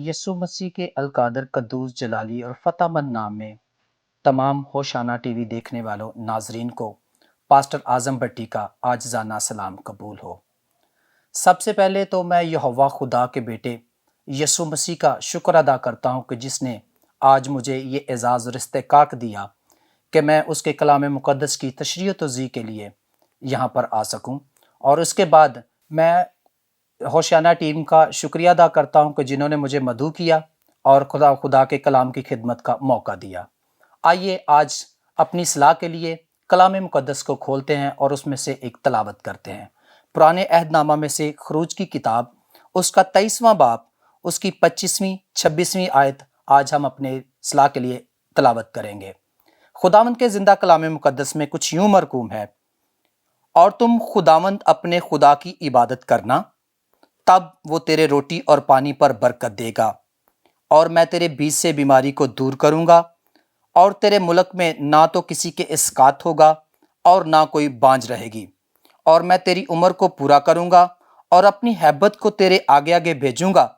یسوع مسیح کے القادر قدوس جلالی اور فتح مند نام میں تمام ہوشانہ ٹی وی دیکھنے والوں ناظرین کو پاسٹر اعظم بٹی کا عاجزانہ سلام قبول ہو۔ سب سے پہلے تو میں یہوہ خدا کے بیٹے یسوع مسیح کا شکر ادا کرتا ہوں کہ جس نے آج مجھے یہ اعزاز اور استحقاق دیا کہ میں اس کے کلام مقدس کی تشریح و توضیح کے لیے یہاں پر آ سکوں، اور اس کے بعد میں ہوشیانہ ٹیم کا شکریہ ادا کرتا ہوں کہ جنہوں نے مجھے مدعو کیا اور خدا کے کلام کی خدمت کا موقع دیا۔ آئیے آج اپنی اصلاح کے لیے کلام مقدس کو کھولتے ہیں اور اس میں سے ایک تلاوت کرتے ہیں۔ پرانے عہد نامہ میں سے خروج کی کتاب، اس کا 23واں باب، اس کی 25ویں 26ویں آیت آج ہم اپنے اصلاح کے لیے تلاوت کریں گے۔ خداوند کے زندہ کلام مقدس میں کچھ یوں مرقوم ہے: اور تم خداوند اپنے خدا کی عبادت کرنا، تب وہ تیرے روٹی اور پانی پر برکت دے گا، اور میں تیرے بیچ سے بیماری کو دور کروں گا، اور تیرے ملک میں نہ تو کسی کے اسقاط ہوگا اور نہ کوئی بانجھ رہے گی، اور میں تیری عمر کو پورا کروں گا اور اپنی ہیبت کو تیرے آگے آگے بھیجوں گا،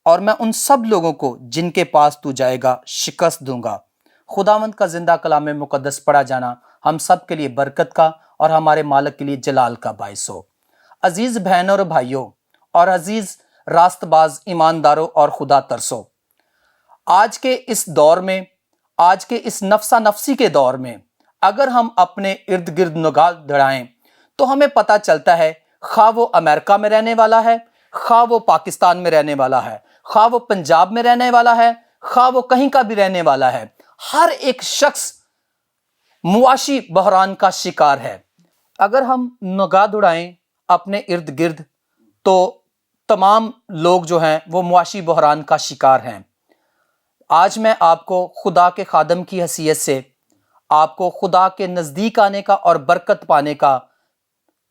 اور میں ان سب لوگوں کو جن کے پاس تو جائے گا شکست دوں گا۔ خداوند کا زندہ کلام مقدس پڑھا جانا ہم سب کے لیے برکت کا اور ہمارے مالک کے لیے جلال کا باعث ہو۔ عزیز بہنوں اور بھائیوں اور عزیز راست باز ایمانداروں اور خدا ترسو، آج کے اس دور میں، آج کے اس نفسا نفسی کے دور میں اگر ہم اپنے ارد گرد نگاہ دوڑائیں تو ہمیں پتہ چلتا ہے، خواہ وہ امریکہ میں رہنے والا ہے، خواہ وہ پاکستان میں رہنے والا ہے، خواہ وہ پنجاب میں رہنے والا ہے، خواہ وہ کہیں کا بھی رہنے والا ہے، ہر ایک شخص معاشی بحران کا شکار ہے۔ اگر ہم نگاہ دوڑائیں اپنے ارد گرد تو تمام لوگ جو ہیں وہ معاشی بحران کا شکار ہیں۔ آج میں آپ کو خدا کے خادم کی حیثیت سے آپ کو خدا کے نزدیک آنے کا اور برکت پانے کا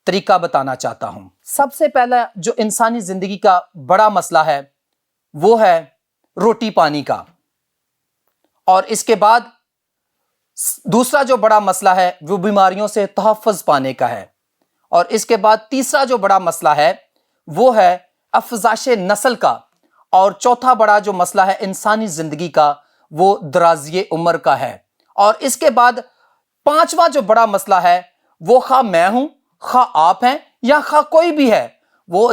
طریقہ بتانا چاہتا ہوں۔ سب سے پہلا جو انسانی زندگی کا بڑا مسئلہ ہے وہ ہے روٹی پانی کا، اور اس کے بعد دوسرا جو بڑا مسئلہ ہے وہ بیماریوں سے تحفظ پانے کا ہے، اور اس کے بعد تیسرا جو بڑا مسئلہ ہے وہ ہے افزائش نسل کا، اور چوتھا بڑا جو مسئلہ ہے انسانی زندگی کا وہ درازی عمر کا ہے، اور اس کے بعد پانچواں جو بڑا مسئلہ ہے وہ خواہ میں ہوں، خواہ آپ ہیں یا خواہ کوئی بھی ہے، وہ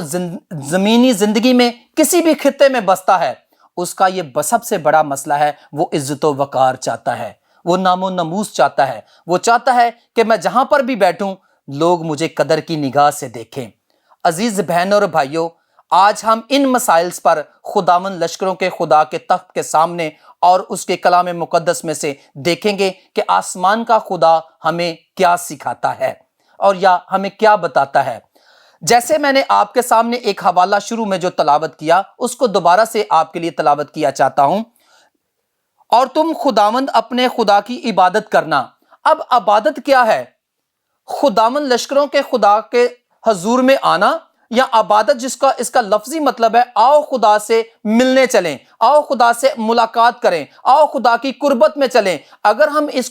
زمینی زندگی میں کسی بھی خطے میں بستا ہے، اس کا یہ سب سے بڑا مسئلہ ہے، وہ عزت و وقار چاہتا ہے، وہ نام و نموز چاہتا ہے، وہ چاہتا ہے کہ میں جہاں پر بھی بیٹھوں لوگ مجھے قدر کی نگاہ سے دیکھیں۔ عزیز بہنوں اور بھائیوں، آج ہم ان مسائل پر خداوند لشکروں کے خدا کے تخت کے سامنے اور اس کے کلام مقدس میں سے دیکھیں گے کہ آسمان کا خدا ہمیں کیا سکھاتا ہے اور یا ہمیں کیا بتاتا ہے۔ جیسے میں نے آپ کے سامنے ایک حوالہ شروع میں جو تلاوت کیا اس کو دوبارہ سے آپ کے لیے تلاوت کیا چاہتا ہوں: اور تم خداوند اپنے خدا کی عبادت کرنا۔ اب عبادت کیا ہے؟ خداوند لشکروں کے خدا کے حضور میں آنا، یا عبادت اس کا لفظی مطلب ہے آؤ خدا سے ملنے چلیں، آؤ خدا سے ملاقات کریں، آؤ خدا کی قربت میں چلیں۔ اگر ہم اس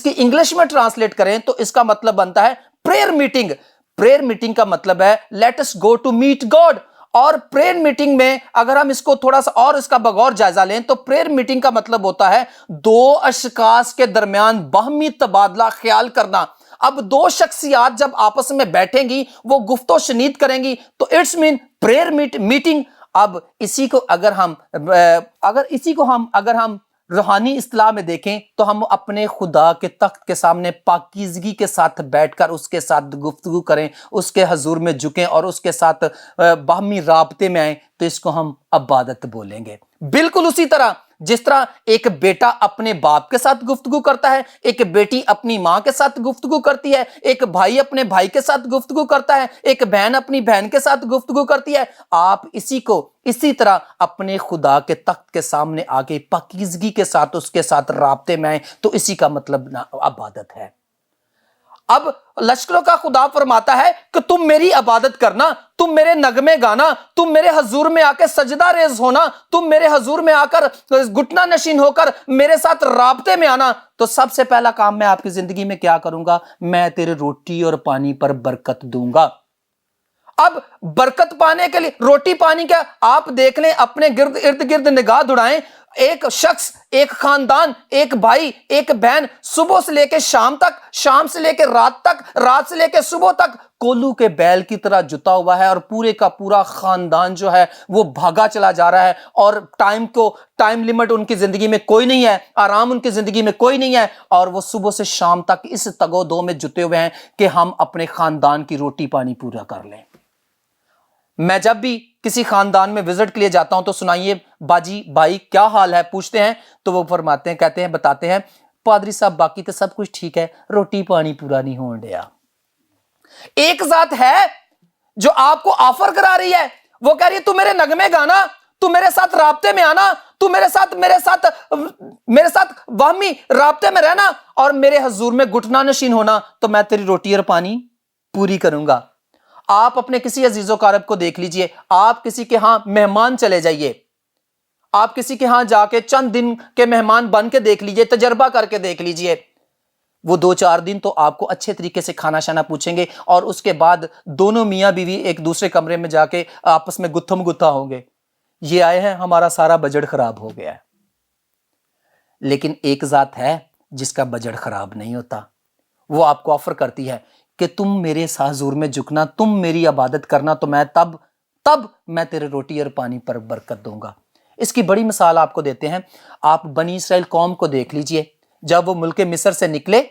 کی انگلش میں ٹرانسلیٹ کریں تو اس کا مطلب بنتا ہے پریئر میٹنگ۔ پریئر میٹنگ کا مطلب ہے let us go to meet God. اور پریئر میٹنگ میں اگر ہم اس کو تھوڑا سا اور اس کا بغور جائزہ لیں تو پریئر میٹنگ کا مطلب ہوتا ہے دو اشخاص کے درمیان باہمی تبادلہ خیال کرنا۔ اب دو شخصیات جب آپس میں بیٹھیں گی وہ گفت و شنید کریں گی تو اٹس مین پریئر میٹنگ۔ اب اسی کو اگر ہم روحانی اصطلاح میں دیکھیں تو ہم اپنے خدا کے تخت کے سامنے پاکیزگی کے ساتھ بیٹھ کر اس کے ساتھ گفتگو کریں، اس کے حضور میں جھکیں اور اس کے ساتھ باہمی رابطے میں آئیں، تو اس کو ہم عبادت بولیں گے۔ بالکل اسی طرح جس طرح ایک بیٹا اپنے باپ کے ساتھ گفتگو کرتا ہے، ایک بیٹی اپنی ماں کے ساتھ گفتگو کرتی ہے، ایک بھائی اپنے بھائی کے ساتھ گفتگو کرتا ہے، ایک بہن اپنی بہن کے ساتھ گفتگو کرتی ہے، آپ اسی طرح اپنے خدا کے تخت کے سامنے آگے پاکیزگی کے ساتھ اس کے ساتھ رابطے میں آئیں، تو اسی کا مطلب عبادت ہے۔ اب لشکروں کا خدا فرماتا ہے کہ تم میری عبادت کرنا، تم میرے نغمے گانا، تم میرے حضور میں آ کے سجدہ ریز ہونا، تم میرے حضور میں آ کر گھٹنا نشین ہو کر میرے ساتھ رابطے میں آنا۔ تو سب سے پہلا کام میں آپ کی زندگی میں کیا کروں گا؟ میں تیرے روٹی اور پانی پر برکت دوں گا۔ اب برکت پانے کے لیے روٹی پانی کیا؟ آپ دیکھ لیں، اپنے ارد گرد نگاہ دوڑائیں، ایک شخص، ایک خاندان، ایک بھائی، ایک بہن، صبح سے لے کے شام تک، شام سے لے کے رات تک، رات سے لے کے صبح تک کولو کے بیل کی طرح جتا ہوا ہے، اور پورے کا پورا خاندان جو ہے وہ بھاگا چلا جا رہا ہے، اور ٹائم لیمٹ ان کی زندگی میں کوئی نہیں ہے، آرام ان کی زندگی میں کوئی نہیں ہے، اور وہ صبح سے شام تک اس تگ و دو میں جتے ہوئے ہیں کہ ہم اپنے خاندان کی روٹی پانی پورا کر لیں۔ میں جب بھی کسی خاندان میں وزٹ کے لیے جاتا ہوں تو سنائیے باجی بھائی کیا حال ہے پوچھتے ہیں، تو وہ فرماتے ہیں، کہتے ہیں، بتاتے ہیں، پادری صاحب باقی تو سب کچھ ٹھیک ہے، روٹی پانی پورا نہیں ہون ڈیا۔ ایک ذات ہے جو آپ کو آفر کرا رہی ہے، وہ کہہ رہی ہے تو میرے نغمے گانا، تو میرے ساتھ رابطے میں آنا، تو میرے ساتھ واہمی رابطے میں رہنا، اور میرے حضور میں گھٹنا نشین ہونا، تو میں تیری روٹی اور پانی پوری کروں گا۔ آپ اپنے کسی عزیز و اقارب کو دیکھ لیجئے، آپ کسی کے ہاں مہمان چلے جائیے، آپ کسی کے ہاں جا کے چند دن کے مہمان بن کے دیکھ لیجئے، تجربہ کر کے دیکھ لیجئے، وہ 2-4 دن تو آپ کو اچھے طریقے سے کھانا شانا پوچھیں گے، اور اس کے بعد دونوں میاں بیوی ایک دوسرے کمرے میں جا کے آپس میں گتھم گتھا ہوں گے، یہ آئے ہیں ہمارا سارا بجٹ خراب ہو گیا ہے۔ لیکن ایک ذات ہے جس کا بجٹ خراب نہیں ہوتا، وہ آپ کو آفر کرتی ہے کہ تم میرے حضور میں جھکنا، تم میری عبادت کرنا، تو میں تب میں تیرے روٹی اور پانی پر برکت دوں گا۔ اس کی بڑی مثال آپ کو دیتے ہیں، آپ بنی اسرائیل قوم کو دیکھ لیجئے، جب وہ ملک مصر سے نکلے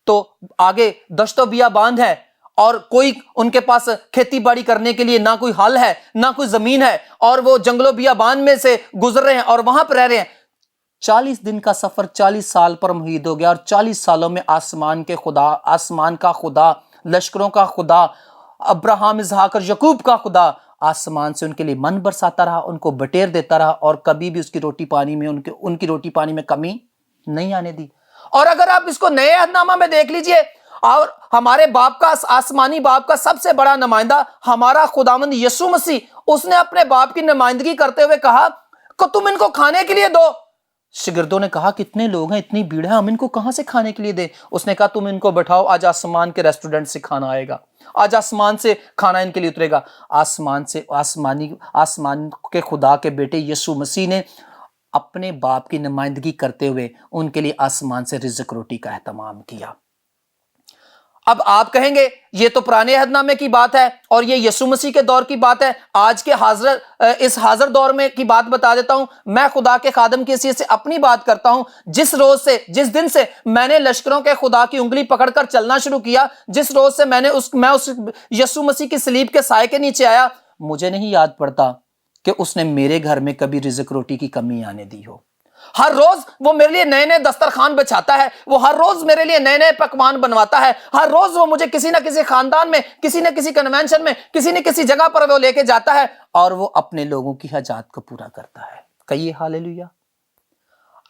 تو آگے دشت و بیابان ہے، اور کوئی ان کے پاس کھیتی باڑی کرنے کے لیے نہ کوئی ہل ہے، نہ کوئی زمین ہے، اور وہ جنگل و بیابان میں سے گزر رہے ہیں اور وہاں پہ رہ رہے ہیں۔ 40 دن کا سفر 40 سال پر محیط ہو گیا، اور 40 سالوں میں آسمان کا خدا، لشکروں کا خدا، ابراہیم، اسحاق اور یعقوب کا خدا آسمان سے ان کے لیے من برساتا رہا، ان کو بٹیر دیتا رہا، اور کبھی بھی اس کی روٹی پانی میں ان کی روٹی پانی میں کمی نہیں آنے دی۔ اور اگر آپ اس کو نئے عہد نامہ میں دیکھ لیجئے، اور ہمارے باپ کا، آسمانی باپ کا سب سے بڑا نمائندہ ہمارا خداوند یسوع مسیح، اس نے اپنے باپ کی نمائندگی کرتے ہوئے کہا کہ تم ان کو کھانے کے لیے دو۔ شاگردوں نے کہا کتنے لوگ ہیں، اتنی بھیڑ ہے، ہم ان کو کہاں سے کھانے کے لیے دیں؟ اس نے کہا تم ان کو بٹھاؤ، آج آسمان کے ریسٹورنٹ سے کھانا آئے گا، آج آسمان سے کھانا ان کے لیے اترے گا۔ آسمان کے خدا کے بیٹے یسوع مسیح نے اپنے باپ کی نمائندگی کرتے ہوئے ان کے لیے آسمان سے رزق روٹی کا اہتمام کیا۔ اب آپ کہیں گے یہ تو پرانے عہد نامے کی بات ہے، اور یہ یسوع مسیح کے دور کی بات ہے، آج کے اس حاضر دور میں کی بات بتا دیتا ہوں۔ میں خدا کے خادم کی حیثیت سے اپنی بات کرتا ہوں، جس دن سے میں نے لشکروں کے خدا کی انگلی پکڑ کر چلنا شروع کیا، جس روز سے میں اس یسوع مسیح کی صلیب کے سائے کے نیچے آیا، مجھے نہیں یاد پڑتا کہ اس نے میرے گھر میں کبھی رزق روٹی کی کمی آنے دی ہو۔ ہر روز وہ میرے لیے نئے نئے دسترخوان بچھاتا ہے، وہ ہر روز میرے لیے نئے نئے پکوان بنواتا ہے، ہر روز وہ مجھے کسی نہ کسی خاندان میں، کسی نہ کسی کنونشن میں، کسی نہ کسی جگہ پر وہ لے کے جاتا ہے، اور وہ اپنے لوگوں کی حاجات کو پورا کرتا ہے۔ کہیے ہاللیلویا۔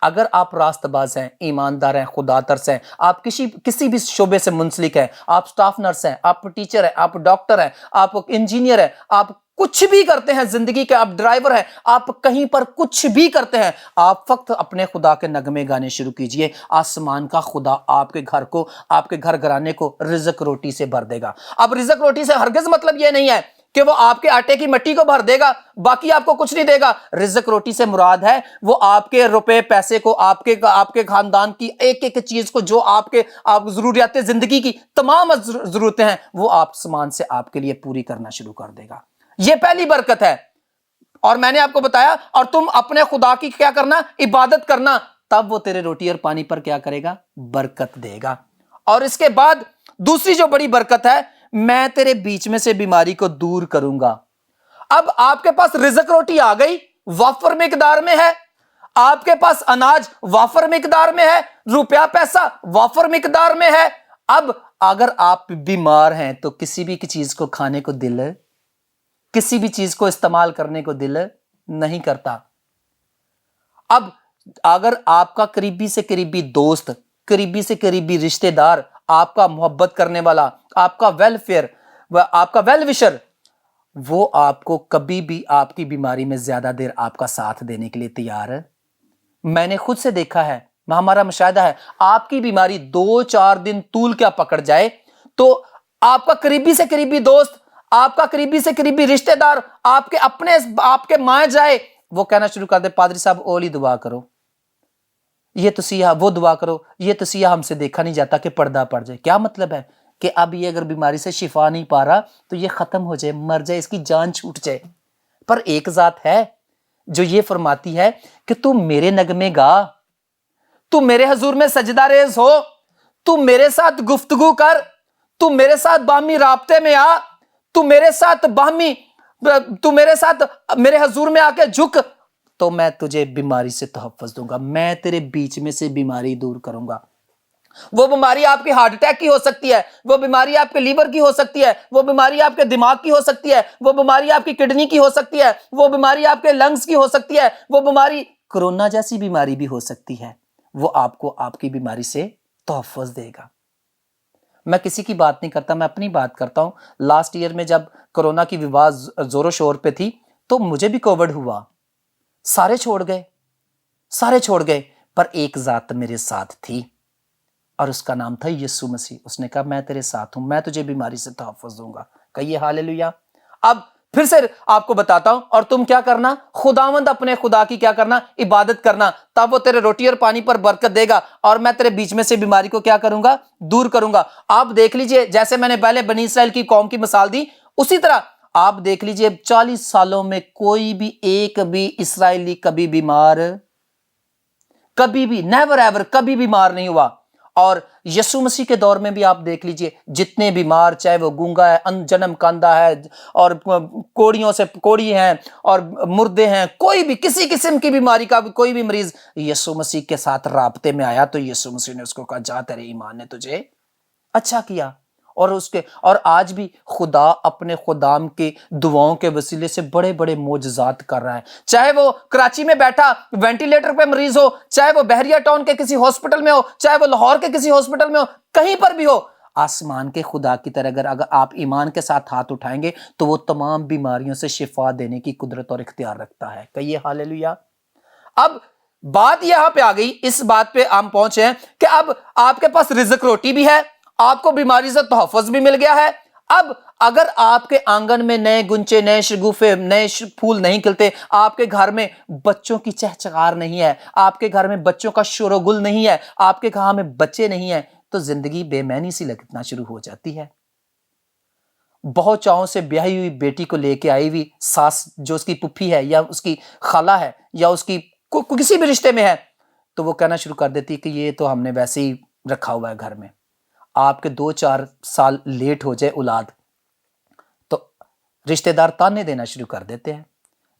اگر آپ راست باز ہیں، ایماندار ہیں، خدا ترس ہیں، آپ کسی بھی شعبے سے منسلک ہیں، آپ سٹاف نرس ہیں، آپ ٹیچر ہیں، آپ ڈاکٹر ہیں، آپ انجینئر ہیں، آپ کچھ بھی کرتے ہیں زندگی کے، آپ ڈرائیور ہیں، آپ کہیں پر کچھ بھی کرتے ہیں، آپ فقط اپنے خدا کے نغمے گانے شروع کیجئے، آسمان کا خدا آپ کے گھر کو، آپ کے گھر گھرانے کو رزق روٹی سے بھر دے گا۔ اب رزق روٹی سے ہرگز مطلب یہ نہیں ہے کہ وہ آپ کے آٹے کی مٹی کو بھر دے گا، باقی آپ کو کچھ نہیں دے گا۔ رزق روٹی سے مراد ہے وہ آپ کے روپے پیسے کو، آپ کے خاندان کی ایک ایک چیز کو، جو آپ ضروریات زندگی کی تمام ضرورتیں ہیں، وہ آسمان سے آپ کے لیے پوری کرنا شروع کر دے گا۔ یہ پہلی برکت ہے۔ اور میں نے آپ کو بتایا، اور تم اپنے خدا کی کیا کرنا؟ عبادت کرنا، تب وہ تیرے روٹی اور پانی پر کیا کرے گا؟ برکت دے گا۔ اور اس کے بعد دوسری جو بڑی برکت ہے، میں تیرے بیچ میں سے بیماری کو دور کروں گا۔ اب آپ کے پاس رزق روٹی آ گئی، وافر مقدار میں ہے، آپ کے پاس اناج وافر مقدار میں ہے، روپیہ پیسہ وافر مقدار میں ہے۔ اب اگر آپ بیمار ہیں تو کسی بھی چیز کو کھانے کو دل، کسی بھی چیز کو استعمال کرنے کو دل نہیں کرتا۔ اب اگر آپ کا قریبی سے قریبی دوست، قریبی سے قریبی رشتہ دار، آپ کا محبت کرنے والا، آپ کا ویلفیئر، آپ کا ویل وشر، وہ آپ کو کبھی بھی آپ کی بیماری میں زیادہ دیر آپ کا ساتھ دینے کے لیے تیار ہے۔ میں نے خود سے دیکھا ہے، ہمارا مشاہدہ ہے، آپ کی بیماری 2-4 دن طول کیا پکڑ جائے تو آپ کا قریبی سے قریبی دوست آپ کا قریبی سے قریبی رشتہ دار آپ کے اپنے آپ کے مائیں جائے، وہ کہنا شروع کر دے پادری صاحب اولی دعا کرو، یہ تو سیاہ، وہ دعا کرو، یہ تو سیاہ ہم سے دیکھا نہیں جاتا کہ پردہ پڑ جائے۔ کیا مطلب ہے کہ اب یہ اگر بیماری سے شفا نہیں پا رہا تو یہ ختم ہو جائے، مر جائے، اس کی جان چھوٹ جائے۔ پر ایک ذات ہے جو یہ فرماتی ہے کہ تو میرے نغمے گا، تو میرے حضور میں سجدہ ریز ہو، تو میرے ساتھ گفتگو کر، تو میرے ساتھ باہمی رابطے میں آ، تو میرے ساتھ میرے حضور میں آ کے جھک، تو میں تجھے بیماری سے تحفظ دوں گا، میں تیرے بیچ میں سے بیماری دور کروں گا۔ وہ بیماری آپ کی ہارٹ اٹیک کی ہو سکتی ہے، وہ بیماری آپ کے لیور کی ہو سکتی ہے، وہ بیماری آپ کے دماغ کی ہو سکتی ہے، وہ بیماری آپ کی کڈنی کی ہو سکتی ہے، وہ بیماری آپ کے لنگز کی ہو سکتی ہے، وہ بیماری کرونا جیسی بیماری بھی ہو سکتی ہے۔ وہ آپ کو آپ کی بیماری سے تحفظ دے گا۔ میں کسی کی بات نہیں کرتا، میں اپنی بات کرتا ہوں۔ لاسٹ ایئر میں جب کرونا کی وبا زور و شور پہ تھی تو مجھے بھی کووڈ ہوا، سارے چھوڑ گئے، پر ایک ذات میرے ساتھ تھی اور اس کا نام تھا یسوع مسیح۔ اس نے کہا میں تیرے ساتھ ہوں، میں تجھے بیماری سے تحفظ دوں گا۔ کہیے ہاللیلویہ۔ اب پھر سے آپ کو بتاتا ہوں، اور تم کیا کرنا؟ خداوند اپنے خدا کی کیا کرنا؟ عبادت کرنا، تب وہ تیرے روٹی اور پانی پر برکت دے گا، اور میں تیرے بیچ میں سے بیماری کو کیا کروں گا؟ دور کروں گا۔ آپ دیکھ لیجئے، جیسے میں نے پہلے بنی اسرائیل کی قوم کی مثال دی، اسی طرح آپ دیکھ لیجئے 40 سالوں میں کوئی بھی ایک بھی اسرائیلی کبھی بیمار، کبھی بھی نیور ایور کبھی بیمار نہیں ہوا۔ اور یسوع مسیح کے دور میں بھی آپ دیکھ لیجئے، جتنے بیمار، چاہے وہ گونگا ہے، جنم کاندھا ہے، اور کوڑی ہیں اور مردے ہیں، کوئی بھی کسی قسم کی بیماری کا کوئی بھی مریض یسوع مسیح کے ساتھ رابطے میں آیا تو یسوع مسیح نے اس کو کہا جا تیرے ایمان نے تجھے اچھا کیا۔ اور آج بھی خدا اپنے خدام کی دعاؤں کے وسیلے سے بڑے بڑے معجزات کر رہا ہے، چاہے وہ کراچی میں بیٹھا وینٹیلیٹر پہ مریض ہو، چاہے وہ بحریہ ٹاؤن کے کسی ہاسپٹل میں ہو، چاہے وہ لاہور کے کسی ہاسپٹل میں ہو، کہیں پر بھی ہو، آسمان کے خدا کی طرح اگر آپ ایمان کے ساتھ ہاتھ اٹھائیں گے تو وہ تمام بیماریوں سے شفا دینے کی قدرت اور اختیار رکھتا ہے۔ کہیے ہاللیلویہ۔ اب بات یہاں پہ آ گئی، اس بات پہ ہم پہنچے ہیں کہ اب آپ کے پاس رزق روٹی بھی ہے، آپ کو بیماری سے تحفظ بھی مل گیا ہے۔ اب اگر آپ کے آنگن میں نئے گنچے، نئے شگوفے، نئے پھول نہیں کھلتے، آپ کے گھر میں بچوں کی چہچہار نہیں ہے، آپ کے گھر میں بچوں کا شور و گل نہیں ہے، آپ کے گھر میں بچے نہیں ہیں، تو زندگی بے معنی سی لگنا شروع ہو جاتی ہے۔ بہت چاہوں سے بیاہی ہوئی بیٹی کو لے کے آئی ہوئی ساس جو اس کی پھپھی ہے یا اس کی خالہ ہے یا اس کی کسی بھی رشتے میں ہے، تو وہ کہنا شروع کر دیتی کہ یہ تو ہم نے ویسے ہی رکھا ہوا ہے گھر میں۔ آپ کے 2-4 سال لیٹ ہو جائے اولاد تو رشتہ دار تانے دینا شروع کر دیتے ہیں،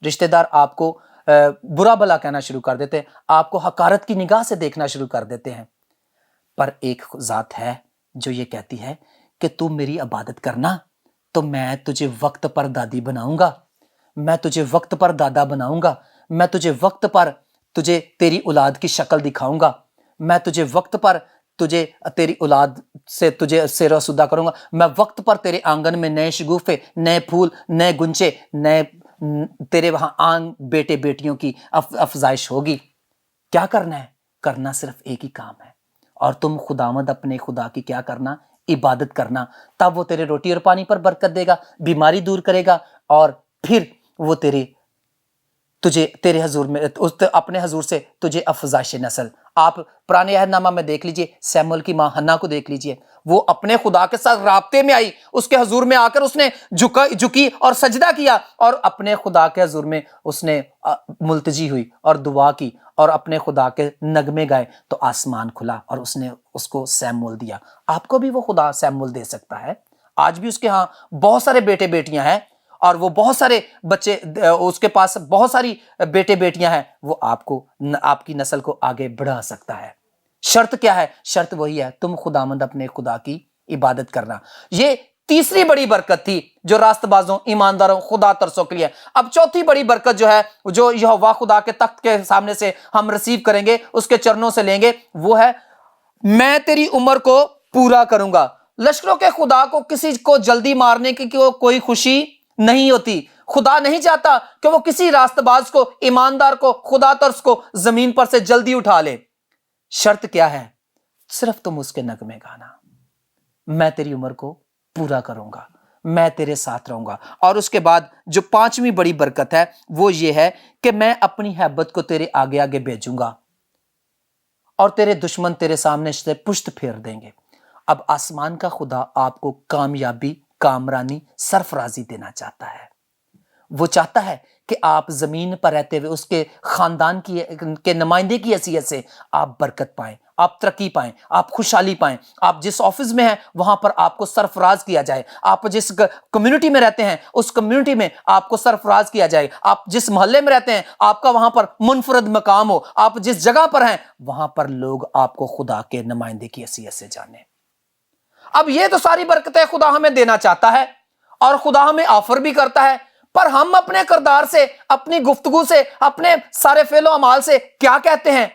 رشتہ دار آپ کو برا بھلا کہنا شروع کر دیتے ہیں، آپ کو حقارت کی نگاہ سے دیکھنا شروع کر دیتے ہیں۔ پر ایک ذات ہے جو یہ کہتی ہے کہ تو میری عبادت کرنا تو میں تجھے وقت پر دادی بناؤں گا، میں تجھے وقت پر دادا بناؤں گا، میں تجھے وقت پر تجھے تیری اولاد کی شکل دکھاؤں گا، میں تجھے وقت پر تیری اولاد سے تجھے سیر سدا کروں گا، میں وقت پر تیرے آنگن میں نئے شگوفے، نئے پھول، نئے گنچے، نئے تیرے وہاں بیٹے بیٹیوں کی افزائش ہوگی۔ کیا کرنا ہے؟ کرنا صرف ایک ہی کام ہے، اور تم خداوند اپنے خدا کی کیا کرنا؟ عبادت کرنا، تب وہ تیرے روٹی اور پانی پر برکت دے گا، بیماری دور کرے گا، اور پھر وہ تیرے حضور میں اپنے حضور سے تجھے افزائش نسل۔ آپ پرانے عہد نامہ میں دیکھ لیجئے، سیموئیل کی ماں حنا کو دیکھ لیجئے، وہ اپنے خدا کے ساتھ رابطے میں آئی، اس کے حضور میں آ کر اس نے جھکی اور سجدہ کیا، اور اپنے خدا کے حضور میں اس نے ملتجی ہوئی اور دعا کی اور اپنے خدا کے نغمے گائے، تو آسمان کھلا اور اس نے اس کو سیموئیل دیا۔ آپ کو بھی وہ خدا سیموئیل دے سکتا ہے۔ آج بھی اس کے ہاں بہت سارے بیٹے بیٹیاں ہیں، اور وہ بہت سارے بچے، اس کے پاس بہت ساری بیٹے بیٹیاں ہیں، وہ آپ کی نسل کو آگے بڑھا سکتا ہے۔ شرط کیا ہے؟ شرط وہی ہے، تم خداوند اپنے خدا کی عبادت کرنا۔ یہ تیسری بڑی برکت تھی جو راست بازوں، ایمانداروں، خدا ترسوں کے لیے۔ اب چوتھی بڑی برکت جو ہے، جو یہوہ خدا کے تخت کے سامنے سے ہم ریسیو کریں گے، اس کے چرنوں سے لیں گے، وہ ہے میں تیری عمر کو پورا کروں گا۔ لشکروں کے خدا کو کسی کو جلدی مارنے کی کوئی خوشی نہیں ہوتی۔ خدا نہیں چاہتا کہ وہ کسی راست باز کو، ایماندار کو، خدا ترس کو زمین پر سے جلدی اٹھا لے۔ شرط کیا ہے؟ صرف تم اس کے نغمے گانا، میں تیری عمر کو پورا کروں گا، میں تیرے ساتھ رہوں گا۔ اور اس کے بعد جو پانچویں بڑی برکت ہے وہ یہ ہے کہ میں اپنی ہیبت کو تیرے آگے آگے بھیجوں گا اور تیرے دشمن تیرے سامنے سے پشت پھیر دیں گے۔ اب آسمان کا خدا آپ کو کامیابی، کامرانی، سرفرازی دینا چاہتا ہے۔ وہ چاہتا ہے کہ آپ زمین پر رہتے ہوئے اس کے خاندان کے نمائندے کی حیثیت سے آپ برکت پائیں، آپ ترقی پائیں، آپ خوشحالی پائیں۔ آپ جس آفس میں ہیں وہاں پر آپ کو سرفراز کیا جائے، آپ جس کمیونٹی میں رہتے ہیں اس کمیونٹی میں آپ کو سرفراز کیا جائے، آپ جس محلے میں رہتے ہیں آپ کا وہاں پر منفرد مقام ہو، آپ جس جگہ پر ہیں وہاں پر لوگ آپ کو خدا کے نمائندے کی حیثیت سے جانیں۔ اب یہ تو ساری برکتیں خدا ہمیں دینا چاہتا ہے اور خدا ہمیں آفر بھی کرتا ہے، پر ہم اپنے کردار سے، اپنی گفتگو سے، اپنے سارے فعل و اعمال سے کیا کہتے ہیں؟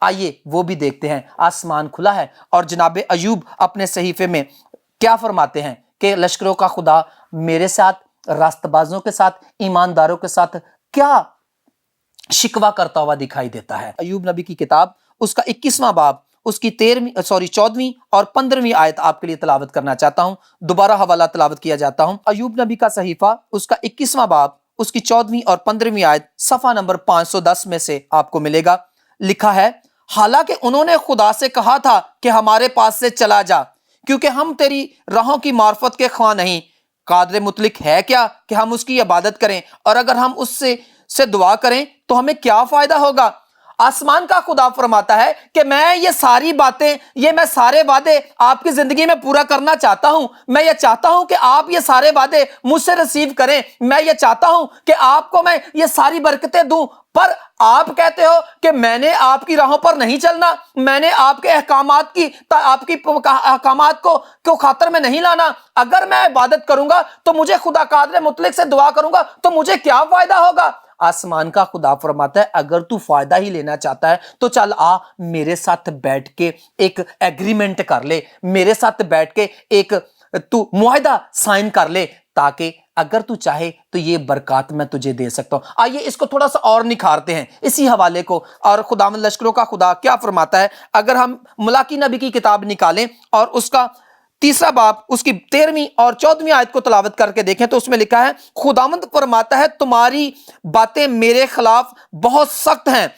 آئیے وہ بھی دیکھتے ہیں۔ آسمان کھلا ہے اور جناب ایوب اپنے صحیفے میں کیا فرماتے ہیں کہ لشکروں کا خدا میرے ساتھ، راست بازوں کے ساتھ، ایمانداروں کے ساتھ کیا شکوہ کرتا ہوا دکھائی دیتا ہے۔ ایوب نبی کی کتاب اس کا 21واں باب، اس کی 14ویں اور 15ویں آیت آپ کے لیے تلاوت کرنا چاہتا ہوں۔ دوبارہ حوالہ تلاوت کیا جاتا ہوں۔ ایوب نبی کا صحیفہ اس کا 21واں باب، اس کی 14ویں اور 15ویں آیت صفحہ نمبر 510 میں سے آپ کو ملے گا۔ لکھا ہے، حالانکہ انہوں نے خدا سے کہا تھا کہ ہمارے پاس سے چلا جا، کیونکہ ہم تیری راہوں کی معرفت کے خواہ نہیں۔ قادر مطلق ہے کیا کہ ہم اس کی عبادت کریں، اور اگر ہم اس سے دعا کریں تو ہمیں کیا فائدہ ہوگا؟ آسمان کا خدا فرماتا ہے کہ میں یہ ساری باتیں، میں سارے وعدے آپ کی زندگی میں پورا کرنا چاہتا ہوں۔ میں یہ چاہتا ہوں کہ آپ یہ سارے وعدے مجھ سے ریسیو کریں۔ میں یہ چاہتا ہوں کہ آپ کو میں یہ ساری برکتیں دوں، پر آپ کہتے ہو کہ میں نے آپ کی راہوں پر نہیں چلنا، میں نے آپ کے احکامات کو خاطر میں نہیں لانا۔ اگر میں عبادت کروں گا تو مجھے خدا قادر مطلق سے دعا کروں گا تو مجھے کیا فائدہ ہوگا؟ آسمان کا خدا فرماتا ہے، اگر تو فائدہ ہی لینا چاہتا ہے تو چل آ، میرے ساتھ بیٹھ کے ایک ایگریمنٹ کر لے، میرے ساتھ بیٹھ کے ایک تو معاہدہ سائن کر لے، تاکہ اگر تو چاہے تو یہ برکات میں تجھے دے سکتا ہوں۔ آئیے اس کو تھوڑا سا اور نکھارتے ہیں اسی حوالے کو، اور خداوند لشکروں کا خدا کیا فرماتا ہے۔ اگر ہم ملاکی نبی کی کتاب نکالیں اور اس کا 3 باب، اس کی 13ویں اور 14ویں آیت کو تلاوت کر کے دیکھیں تو اس میں لکھا ہے، خداوند فرماتا ہے تمہاری باتیں میرے خلاف بہت سخت ہیں،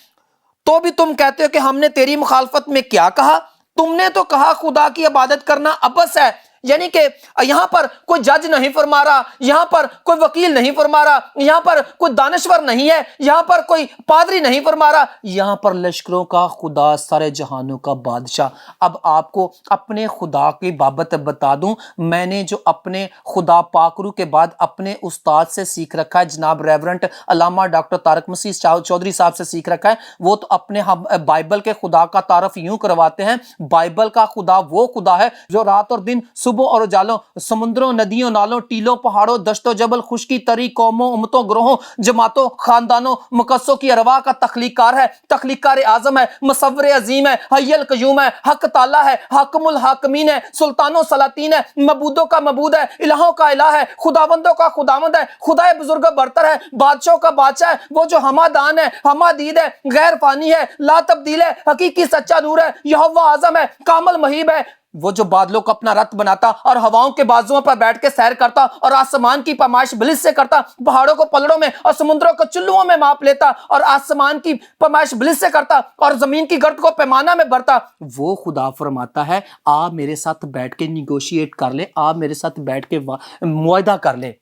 تو بھی تم کہتے ہو کہ ہم نے تیری مخالفت میں کیا کہا؟ تم نے تو کہا خدا کی عبادت کرنا عبث ہے۔ یعنی کہ یہاں پر کوئی جج نہیں فرما رہا، یہاں پر کوئی وکیل نہیں فرما رہا، یہاں پر کوئی دانشور نہیں ہے، یہاں پر کوئی پادری نہیں فرما رہا، یہاں پر لشکروں کا خدا، سارے جہانوں کا بادشاہ۔ اب آپ کو اپنے خدا کی بابت بتا دوں، میں نے جو اپنے خدا پاکرو کے بعد اپنے استاد سے سیکھ رکھا ہے، جناب ریورنٹ علامہ ڈاکٹر طارق مسیح چودھری صاحب سے سیکھ رکھا ہے، وہ تو اپنے بائبل کے خدا کا تعارف یوں کرواتے ہیں، بائبل کا خدا وہ خدا ہے جو رات اور دن، صبح اور اجالوں، سمندروں، ندیوں، نالوں، ٹیلوں، پہاڑوں، دشت و جبل، خشکی تری، قوموں، امتوں، گروہوں، جماعتوں، خاندانوں، مقدسوں کی ارواح کا تخلیق کار ہے، تخلیق کار اعظم ہے، مصور عظیم ہے، حی القیوم ہے، حق تعالی ہے، حاکم الحاکمین ہے، سلطان و سلاطین ہے، معبودوں کا معبود ہے، الہوں کا الہ ہے، خداوندوں کا خداوند ہے، خدا بزرگ برتر ہے، بادشاہوں کا بادشاہ ہے، وہ جو ہمادان ہے، ہمادید ہے، غیر فانی ہے، لا تبدیل ہے، حقیقی سچا نور ہے، یہوہ اعظم ہے، کامل مہیب ہے، وہ جو بادلوں کو اپنا رتھ بناتا اور ہواؤں کے بازوؤں پر بیٹھ کے سیر کرتا اور آسمان کی پیمائش بلس سے کرتا، پہاڑوں کو پلڑوں میں اور سمندروں کو چلوؤں میں ماپ لیتا اور آسمان کی پیمائش بلس سے کرتا اور زمین کی گرد کو پیمانہ میں بھرتا، وہ خدا فرماتا ہے آ میرے ساتھ بیٹھ کے نیگوشیٹ کر لے، آ میرے ساتھ بیٹھ کے معاہدہ کر لے،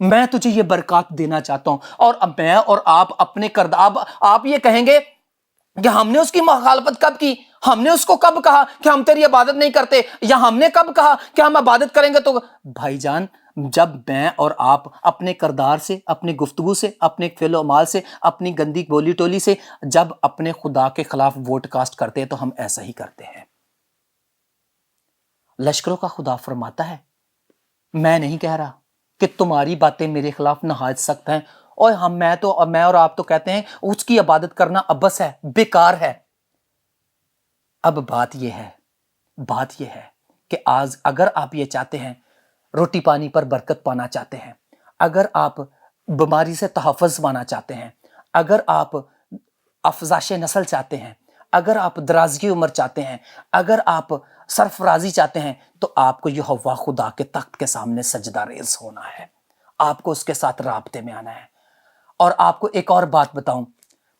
میں تجھے یہ برکات دینا چاہتا ہوں۔ اور اب میں اور آپ اپنے آپ یہ کہیں گے کہ ہم نے اس کی مخالفت کب کی؟ ہم نے اس کو کب کہا کہ ہم تیری عبادت نہیں کرتے؟ یا ہم نے کب کہا کہ ہم عبادت کریں گے؟ تو بھائی جان، جب میں اور آپ اپنے کردار سے، اپنی گفتگو سے، اپنے فعل و اعمال سے، اپنی گندی بولی ٹولی سے جب اپنے خدا کے خلاف ووٹ کاسٹ کرتے ہیں تو ہم ایسا ہی کرتے ہیں۔ لشکروں کا خدا فرماتا ہے، میں نہیں کہہ رہا کہ تمہاری باتیں میرے خلاف نہایت سخت ہیں، اور میں اور آپ تو کہتے ہیں اس کی عبادت کرنا عبث ہے، بیکار ہے۔ اب بات یہ ہے کہ آج اگر آپ یہ چاہتے ہیں، روٹی پانی پر برکت پانا چاہتے ہیں، اگر آپ بیماری سے تحفظ پانا چاہتے ہیں، اگر آپ افزائش نسل چاہتے ہیں، اگر آپ درازگی عمر چاہتے ہیں، اگر آپ سرفرازی چاہتے ہیں تو آپ کو یہوہ خدا کے تخت کے سامنے سجدہ ریز ہونا ہے، آپ کو اس کے ساتھ رابطے میں آنا ہے۔ اور آپ کو ایک اور بات بتاؤں،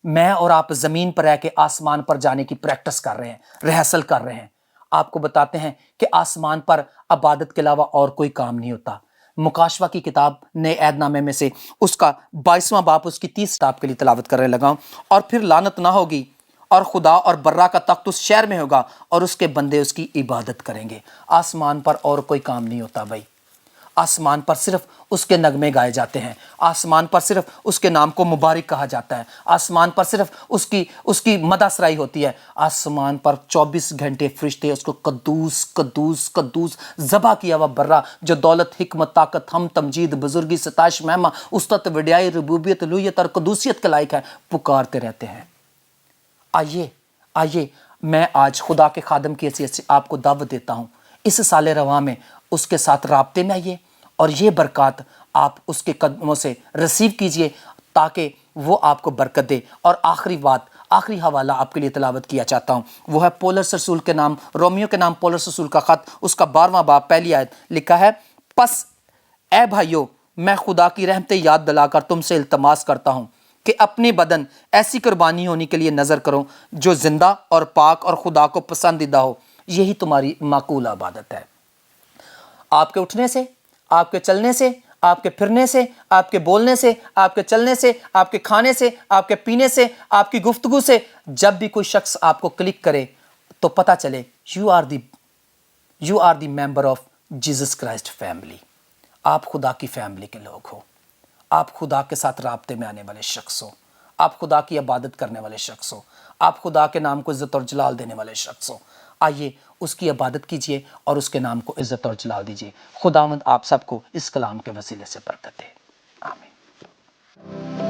میں اور آپ زمین پر رہ کے آسمان پر جانے کی پریکٹس کر رہے ہیں، ریہرسل کر رہے ہیں۔ آپ کو بتاتے ہیں کہ آسمان پر عبادت کے علاوہ اور کوئی کام نہیں ہوتا۔ مکاشفہ کی کتاب نئے عہد نامے میں سے اس کا 22واں باب اس کی 30 کتاب کے لیے تلاوت کرنے لگا ہوں۔ اور پھر لعنت نہ ہوگی، اور خدا اور برا کا تخت اس شہر میں ہوگا، اور اس کے بندے اس کی عبادت کریں گے۔ آسمان پر اور کوئی کام نہیں ہوتا بھائی، آسمان پر صرف اس کے نغمے گائے جاتے ہیں، آسمان پر صرف اس کے نام کو مبارک کہا جاتا ہے، آسمان پر صرف اس کی مدح سرائی ہوتی ہے۔ آسمان پر 24 گھنٹے فرشتے اس کو قدوس قدوس قدوس، ذبح کیا ہوا برا جو دولت، حکمت، طاقت، ہم، تمجید، بزرگی، ستائش، مہمہ، استت، وڈیائی، ربوبیت، الوہیت اور قدوسیت کے لائق ہے، پکارتے رہتے ہیں۔ آئیے میں آج خدا کے خادم کی حیثیت سے آپ کو دعوت دیتا ہوں، اس سال رواں میں اس کے ساتھ رابطے میں آئیے، اور یہ برکات آپ اس کے قدموں سے ریسیو کیجئے تاکہ وہ آپ کو برکت دے۔ اور آخری حوالہ آپ کے لیے تلاوت کیا چاہتا ہوں، وہ ہے پولس رسول کے نام، رومیو کے نام پولس رسول کا خط، اس کا 12واں باب پہلی آیت، لکھا ہے، پس اے بھائیو، میں خدا کی رحمتیں یاد دلا کر تم سے التماس کرتا ہوں کہ اپنے بدن ایسی قربانی ہونے کے لیے نظر کرو جو زندہ اور پاک اور خدا کو پسندیدہ ہو، یہی تمہاری معقول عبادت ہے۔ آپ کے اٹھنے سے، آپ کے چلنے سے، آپ کے پھرنے سے، آپ کے بولنے سے، آپ کے چلنے سے، آپ کے کھانے سے، آپ کے پینے سے، آپ کی گفتگو سے، جب بھی کوئی شخص آپ کو کلک کرے تو پتہ چلے you are the member of Jesus Christ family. آپ خدا کی فیملی کے لوگ ہو، آپ خدا کے ساتھ رابطے میں آنے والے شخص ہو، آپ خدا کی عبادت کرنے والے شخص ہو، آپ خدا کے نام کو عزت اور جلال دینے والے شخص ہو۔ آئیے اس کی عبادت کیجئے اور اس کے نام کو عزت اور جلال دیجئے۔ خداوند آپ سب کو اس کلام کے وسیلے سے برکت دے، آمین۔